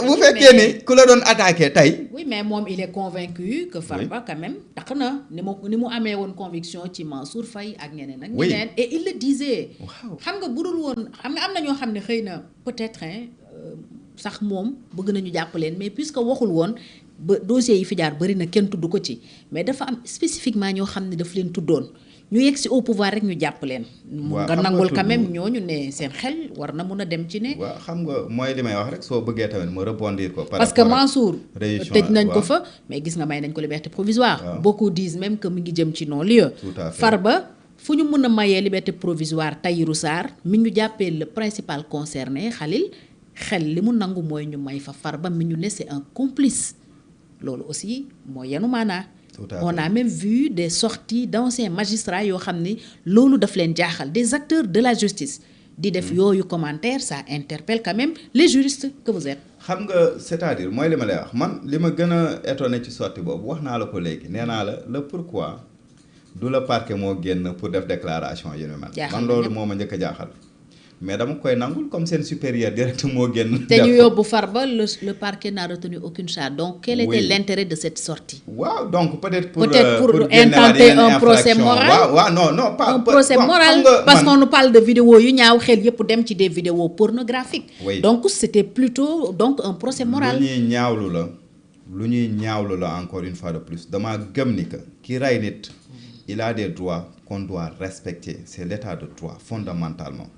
bu fekkee ni ku la doon attaqué tey. oui mais moom il est convaincu que Farba quand même tax na ni mu amee woon conviction ci Mansour Faye ak ñeneen ak ñeneen. et il le disait. xam nga budul woon xam nga am na ñoo xam ne xëy na peut-être sax moom bëgg nañu jàpp leen mais puisque waxul woon ba dossiers yi fi jaar bëri na kenn tudd ko ci mais dafa am spécifiquement ñoo xam ne daf leen tuddoon. ñu yegg si au pouvoir rek ñu jàpp leen. nga nangul quand même ñooñu ne seen xel war na mun a dem ci ne. waaw xam nga mooy li may wax rek soo bëggee tamit ma rebondir ko. parce que Mansour tëj nañ ko fa mais gis nga may nañ ko liberté provisoire. beaucoup disent même que mi ngi jëm ci non-lieu. tout à fait Farba fu ñu mën a mayee liberté provisoire Tahirou Sarr mi ñu jàppee le principal concerné Khalil xel li mu nangu mooy ñu may fa Farba mi ñu ne c'est un complice loolu aussi mooy yenu maanaa. On a même vu des sorties d'anciens magistrats yoo xam ni loolu daf leen jaaxal des acteurs de la justice di def yooyu commentaire ça interpelle quand même les juristes que vous êtes. xam nga c'est-à-dire mooy li ma lay wax man li ma gën a étonné ci sortie boobu wax naa la ko léegi nee naa la le pourquoi du la parquet moo génn pour def déclaration yu ni mel. man loolu moo ma njëkk a jaaxal. mais dama koy nangul comme seen supérieur direct moo génn. te ñu yóbbu Farba le parquet n'a retenu aucune charge donc quel était l'intérêt de cette sortie. waaw donc peut-être pour intenter un procès moral. waaw non pas un procès moral parce qu'on nous parle de vidéos yu ñaaw xel yëpp dem ci des vidéos pornographiques. donc c'était plutôt donc un procès moral. lu ñuy ñaawlu la encore une fois de plus dama gëm ni que ki rey nit il a des droits qu'on doit respecter c'est l'état de droit fondamentalement.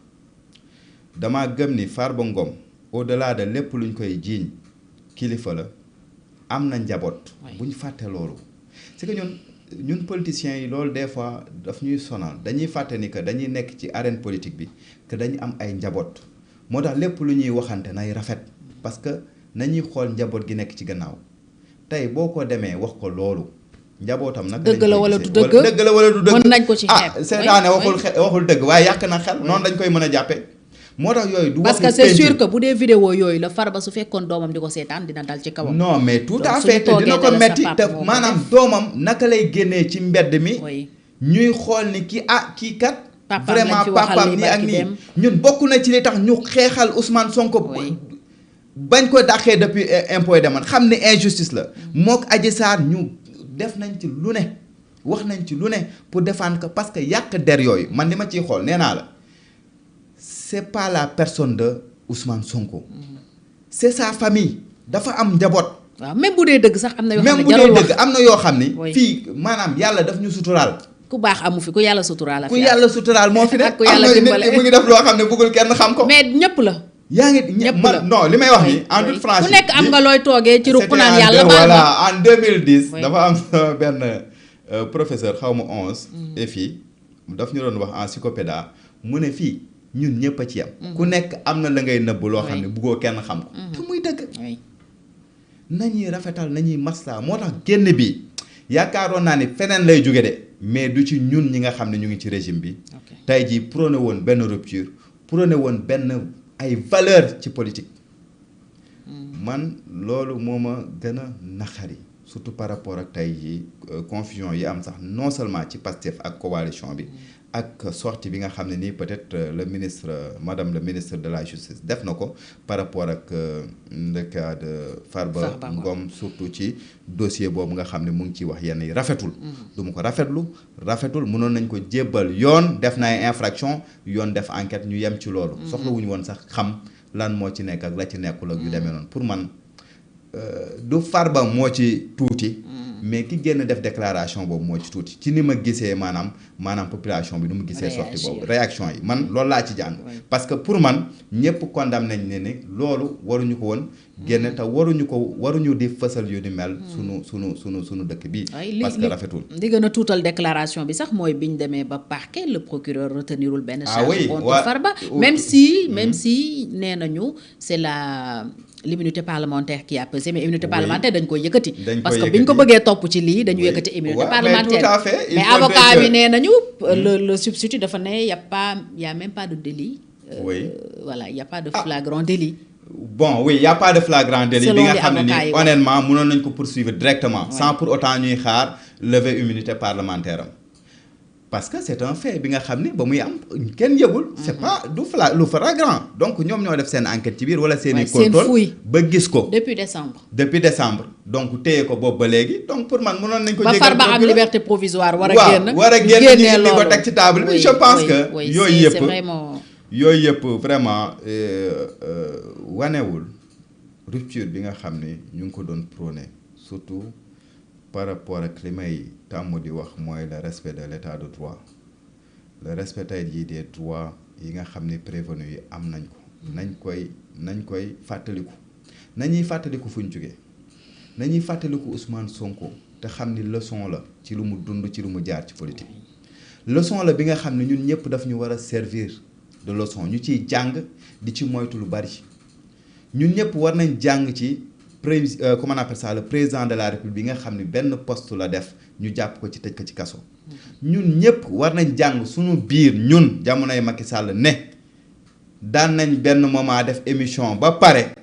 dama gëm ni Farba Ngom au-delà de lépp luñ koy jiiñ kilifa la am na njaboot. bu ñu fàtte loolu. c'est que ñun politiciens yi loolu des fois daf ñuy sonal dañuy fàtte ni que dañuy nekk ci arène politique bi que dañu am ay njaboot moo tax lépp lu ñuy waxante nay rafet parce que nañuy xool njaboot gi nekk ci gannaaw tey boo ko demee wax ko loolu. njabootam nag dëgg la wala du dëgg la wala du dëgg mën nañ ko ci xeeb seetaane waxul dëgg waaye yàq na xel noonu lañ koy mën a jàppee. moo tax yooyu du parce que c'est sûr que bu dee vidéo yooyu la Farba su fekkoon doomam di ko seetaan dina dal ci kawam. non mais tout à fait te dina ko metti te maanaam doomam naka lay génnee ci mbedd mi. ñuy xool ni kii kat. vraiment papaam nii ak nii ñun bokk na ci li tax ñu xeexal Ousmane Sonko. bañ ko dàqee depuis impôt et domaine xam ne injustice la. mook Adji Sarr ñu def nañ ci lu ne wax nañ ci lu ne pour défendre ko parce que yàq der yooyu man li ma ciy xool nee naa la. c'est pas la personne de Ousmane Sonko. c'est sa famille dafa am njaboot. waaw même bu dee dëgg sax am na yoo xam ne même bu dee dëgg am na yoo xam ni. fii maanaam yàlla daf ñu suturaal. ku baax amu fi ku yàlla suturaal. ku yàlla suturaal moo fi ne. ku yàlla dimbale am na nit mu ngi def loo xam ne bëggul kenn xam ko. mais ñëpp la. yaa ngi ñëpp la non li may wax ni en toute franchise. ku nekk am nga looy toogee ci ruq naan yàlla baal voilà en 2010. dafa am benn professeur xaw ma 11. et fii daf ñu doon wax en psychopéda mu ne fii. ñun ñëpp a ci yam ku nekk am na la ngay nëbb loo xam ne buggoo kenn xam ko te muy dëgg nañuy rafetal nañuy maslaa moo tax génn bi yaakaaroon naa ni feneen lay jóge de mais du ci ñun ñi nga xam ne ñu ngi ci régime bi tey jii prôné woon benn rupture prôné woon benn ay valeur ci politique man loolu moo ma gën a naqari surtout par rapport ak tey jii confusion yi am sax non seulement ci Pastef ak coalition bi ak sortie bi nga xam ne nii peut-être le ministre madame le ministre de la justice def na ko par rapport ak le cas de Farba Ngom surtout ci dossier boobu nga xam ne mu ngi ciy wax yenn yi rafetul du ma ko rafetul mënoon nañ ko jébbal yoon def na ay infraction yoon def enquête ñu yem ci loolu soxlawuñu woon sax xam lan moo ci nekk ak la ci nekkul ak yu demee noonu pour man du Farba moo ci tuuti mais ki génn def déclaration boobu moo ci tuuti ci ni ma gisee maanaam population bi nu mu gisee sortie boobu réaction yi man loolu laa ci jàng parce que pour man ñëpp condamné nañ ne ni loolu waruñu ko woon génn te waruñu di fësal yu ni mel sunu dëkk bi parce que rafetul li gën a tuutal déclaration bi sax mooy biñ demee ba parquet le procureur retenirul benn charge contre Farba même si nee nañu c'est l'immunité parlementaire qui a pesé mais immunité parlementaire dañ koy yëkkati parce que biñ ko bëggee topp ci lii dañu yëkkati immunité parlementaire mais avocat bi nee nañu le substitut dafa ne y a même pas de délit voilà y a pas de flagrant délit bon oui y a pas de flagrant délit bi nga xam ne ni honnêtement mënoon nañ ko poursuivre directement sans pour autant ñuy xaar lever immunité parlementaire am parce que c'est un fait bi nga xam ni ba muy am kenn yëgul. c'est pas lu flagrant donc ñoom ñoo def seen enquête ci biir wala seen i contrôle ba gis ko. depuis décembre. donc téye ko boobu ba léegi donc pour man mënoon nañ ko. jégal ba Farba am liberté provisoire war a génn. war a génn ñu indi ko teg ci table bi. je pense que yooyu yëpp vraiment wanewul rupture bi nga xam ni ñu ngi ko doon prôné surtout par rapport ak li may tàmm di wax mooy le respect de l'état de droit le respect tey jii des droits yi nga xam ni prévenu yi am nañ ko. nañ koy fàttaliku nañuy fàttaliku fu ñu jógee nañuy fàttaliku Ousmane Sonko te xam ni leçon la ci lu mu dund ci lu mu jaar ci politique leçon la bi nga xam ne ñun ñëpp daf ñu war a servir de leçon ñu ciy jàng di ci moytu lu bari ñun ñëpp war nañ jàng ci comment on appelle ça le président de la République bi nga xam ne benn poste la def ñu jàpp ko ci tëj ko ci kaso ñun ñëpp war nañ jàng suñu biir ñun jamonoy Macky Sall ne daan nañ benn moment def émission ba pare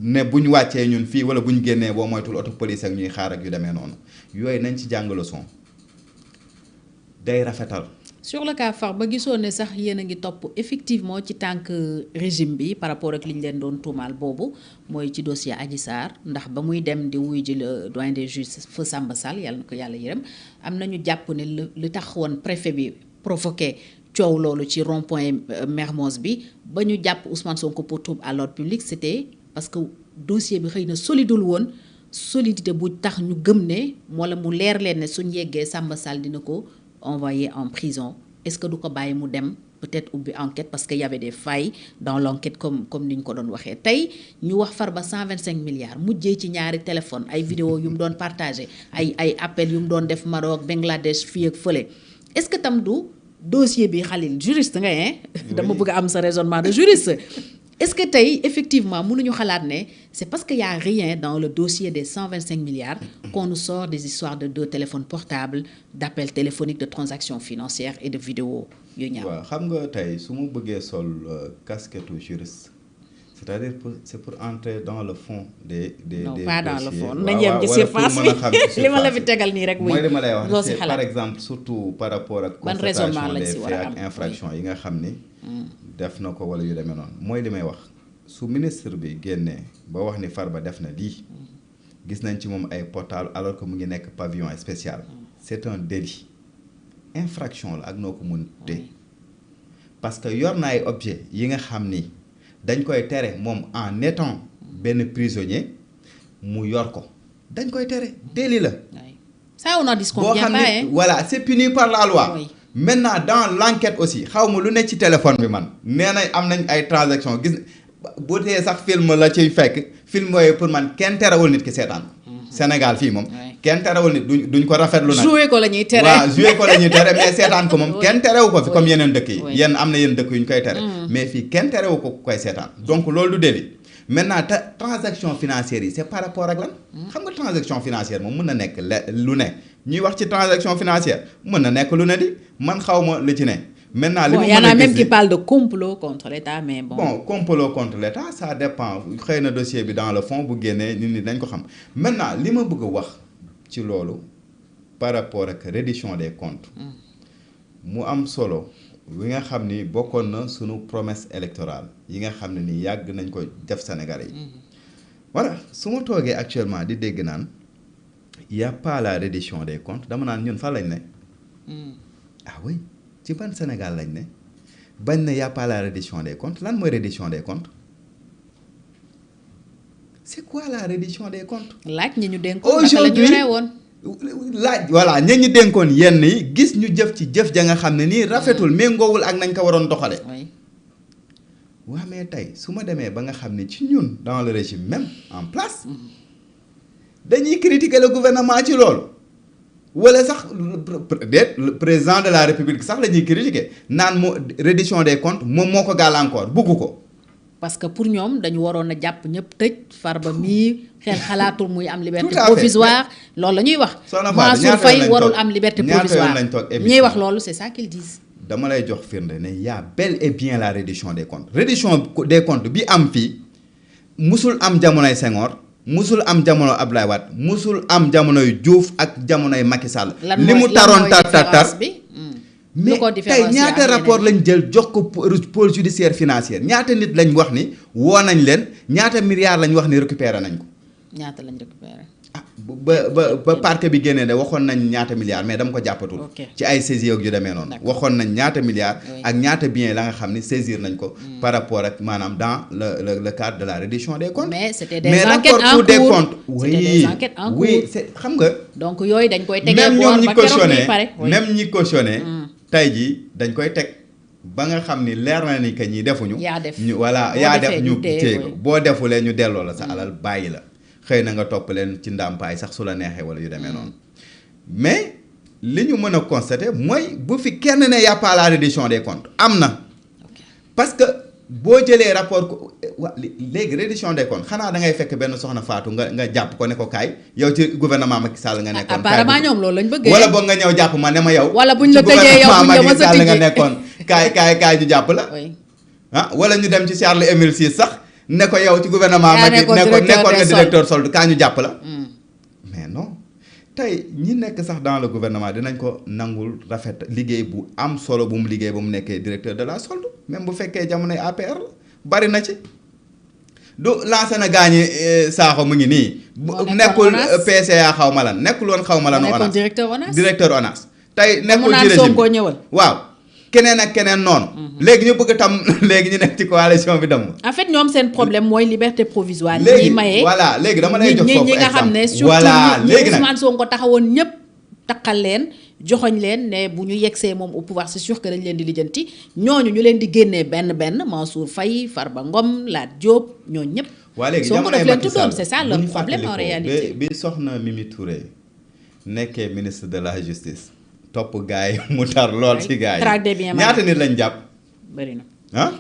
ne bu ñu wàccee ñun fii wala bu ñu génnee boo moytul auto police ak ñuy xaar ak yu demee noonu yooyu nañ ci jàng leçon day rafetal. sur le cas Farba gisoon ne sax yéen a ngi topp effectivement ci tànk régime bi par rapport ak li ñu leen doon tuumaal boobu mooy ci dossier Adji Sarr ndax ba muy dem di wuy ji le doyen des juges Feu Samba Sall yàlla na ko yàlla yërëm am nañu jàpp ne li tax woon préfet bi provoqué coow loolu ci rond-point Mermoz bi ba ñu jàpp Ousmane Sonko pour trouble à l'ordre public c'était parce que dossier bi xëy na solidul woon solidité bu tax ñu gëm ne wala mu leer leen ne suñ yeggee Samba Sall dina ko envoyé en prison est-ce que du ko bàyyi mu dem peut-être ubbi enquête parce que y avait des failles dans l'enquête comme ni ñu ko doon waxee tey ñu wax Farba 125 milliards mujjee ci ñaari téléphone ay vidéo yu mu doon partagé ay appels yu mu doon def Maroc Bangladesh fii ak fële est-ce que tam du dossier bi Khalil juriste nga dama bëgg a am sa raisonnement de juriste est-ce que tey effectivement mënuñu xalaat ne c'est parce que y a rien dans le dossier des 125 milliards qu'on nous sort des histoires de 2 téléphones portables d'appels téléphoniques de transactions financières et de vidéos yu ñaaw. waaw xam nga tey su ma bëggee sol casquette juriste c'est-à-dire c'est pour entrer dans le fond des non des pas dans dossiers. le fond nañ yem ci surface bi li ma la fi tegal nii rek. mooy li ma lay wax loo si c'est xalaat par exemple surtout par rapport ak. ban raisonnement constatation lañ des si war faits a am ak infraction yi nga xam ni. def na ko wala yu demee noonu mooy li may wax su ministre bi génnee ba wax ni Farba def na lii gis nañ ci moom ay portable alors que mu ngi nekk pavillon spécial c'est un délit infraction la ak noo ko mën te parce que yor na ay objet yi nga xam ni dañ koy tere moom en étant benn prisonnier mu yor ko dañ koy tere délit la. ça on n'en disconvient boo xam pas ni voilà c'est puni par la loi. Oui. Maintenant dans l'enquête aussi xaw ma lu ne ci téléphone bi man nee nañ am nañ ay transactions gis bu dee sax film la ciy fekk film yooyu pour man kenn terewul nit ki seetaan ko. Sénégal fii moom. kenn terewul nit duñ ko rafetlu nag. joué ko la ñuy tere waaw joué ko la ñuy tere mais seetaan ko moom kenn terewu ko fi comme yeneen dëkk yi. yenn am na yenn dëkk yu ñu koy tere. mais fii kenn terewu ko koy seetaan donc loolu du délit. maintenant transaction financière yi c'est par rapport ak lan. xam nga transaction financière moom mën na nekk lu ne ñuy wax ci transaction financière mën na nekk lu ne di man xaw ma lu ci ne. maintenant li mu mën a y en a même qui parlent de complot contre l'État mais bon. bon complot contre l'État ça dépend xëy na dossier bi dans le fond bu génnee nit ñi dañ ko xam maintenant li ma bëgg a wax ci loolu par rapport ak reddition des comptes mu am solo wi nga xam ni bokkoon na sunu promesse électorale yi nga xam ne ni yàgg nañ ko def Sénégalais yi voilà su ma toogee actuellement di dégg naan y a pas la reddition des comptes dama naan ñun fa lañ ne ah oui ci ban Sénégal lañ ne bañ na y a pas la reddition des comptes lan mooy reddition des comptes c'est quoi la reddition des comptes. laaj ñi ñu dénkoon naka la ñu yore woon. laaj voilà ña ñu dénkoon yenn yi gis ñu jëf ci jëf ja nga xam ne nii rafetul méngoowul ak nañ ko waroon doxale waa mais tey su ma demee ba nga xam ne ci ñun dans le régime même en place dañuy critiquer le gouvernement ci loolu wala sax le président de la république sax la ñuy critiquer naan moo reddition des comptes moom moo ko gàllankoor bugg ko. parce que pour ñoom dañu waroon a jàpp ñëpp tëj Farba mii xel xalaatul muy am liberté provisoire loolu la ñuy wax. Mansour Faye warul am liberté provisoire ñuy wax loolu c'est ça qu'ils disent. dama lay jox firnde ne y a bel et bien la reddition des comptes reddition des comptes bi am fii musul am jamonoy Senghor musul am jamono Abdoulaye Wade musul am jamonoy Diouf ak jamonoy Macky Sall. li mu taroon tar mais tey ñaata rapport lañ jël jox ko pôle judiciaire financier ñaata nit lañ wax ni woo nañ leen ñaata milliards lañ wax ni récupéré nañ ko. ñaata lañ récupéré. ah ba parquet bi génnee de waxoon nañ ñaata milliards mais dama ko jàppatul. ci ay saisir yu demee noonu. waxoon nañ ñaata milliards. ak ñaata bien la nga xam ni saisir nañ ko. par rapport ak maanaam dans le cadre de la reddition des comptes. mais c'était des enquêtes en cours des comptes. c'était des enquêtes en cours. oui c'est xam nga. donc yooyu dañ koy tegee boor ba keroog ñuy pare même ñi cautionné. tey jii dañ koy teg ba nga xam ni leer na ni que ñi defuñu. yaa def ñu voilà yaa def ñu téye ko boo defulee ñu delloo la sa alal bàyyi la. xëy na nga topp leen ci ndàmpaay sax su la neexee wala yu demee noonu mais li ñu mën a constater mooy bu fi kenn ne y a pas la reddition des comptes am na parce que boo jëlee rapport ko léegi reddition des comptes xanaa da ngay fekk benn soxna Fatou nga jàpp ko ne ko kaay yow ci gouvernement Macky Sall nga nekkoon. apparemment ñoom loolu lañ bëgg. wala boog nga ñëw jàpp ma ne ma yow. wala buñ la tëjee yow buñ la mës a tëjee nga nekkoon kaay ñu jàpp la. ah wala ñu dem ci Charles Émile Ciss sax. ne ko yow ci gouvernement Macky nekkoon nga directeur solde kaa ñu jàpp la mais non tey ñi nekk sax dans le gouvernement dinañ ko nangul rafet liggéey bu am solo bu mu liggéey ba mu nekkee directeur de la solde même bu fekkee jamonoy APR la bari na ci du lancé na gaañi saaxo mu ngi nii nekkul PCA xaw ma lan nekkul woon xaw ma lan ONAS directeur ONAS tey nekkul ci régime waaw keneen ak keneen noonu. léegi ñu bëgg tam léegi ñu nekk ci coalition bi dem. en fait ñoom seen problème mooy liberté provisoire. léegi ñi maye voilà léegi dama lay jox foofu ñi nga xam ne surtout ñi Ousmane Sonko taxawoon ñëpp takkal leen joxoñ leen ne bu ñu yegsee moom au pouvoir c'est sûr que dañ leen di lijjanti ñooñu ñu leen di génnee benn Mansour Faye Farba Ngom Lat Diop ñooñu ñëpp. waa léegi Sonko daf leen tuddoon c'est ça le problème en réalité. bi soxna Mimi Touré nekkee ministre de la justice. topp gaay mu tar lool ci gaay yi ñaata nit lañ jàpp. bari na ah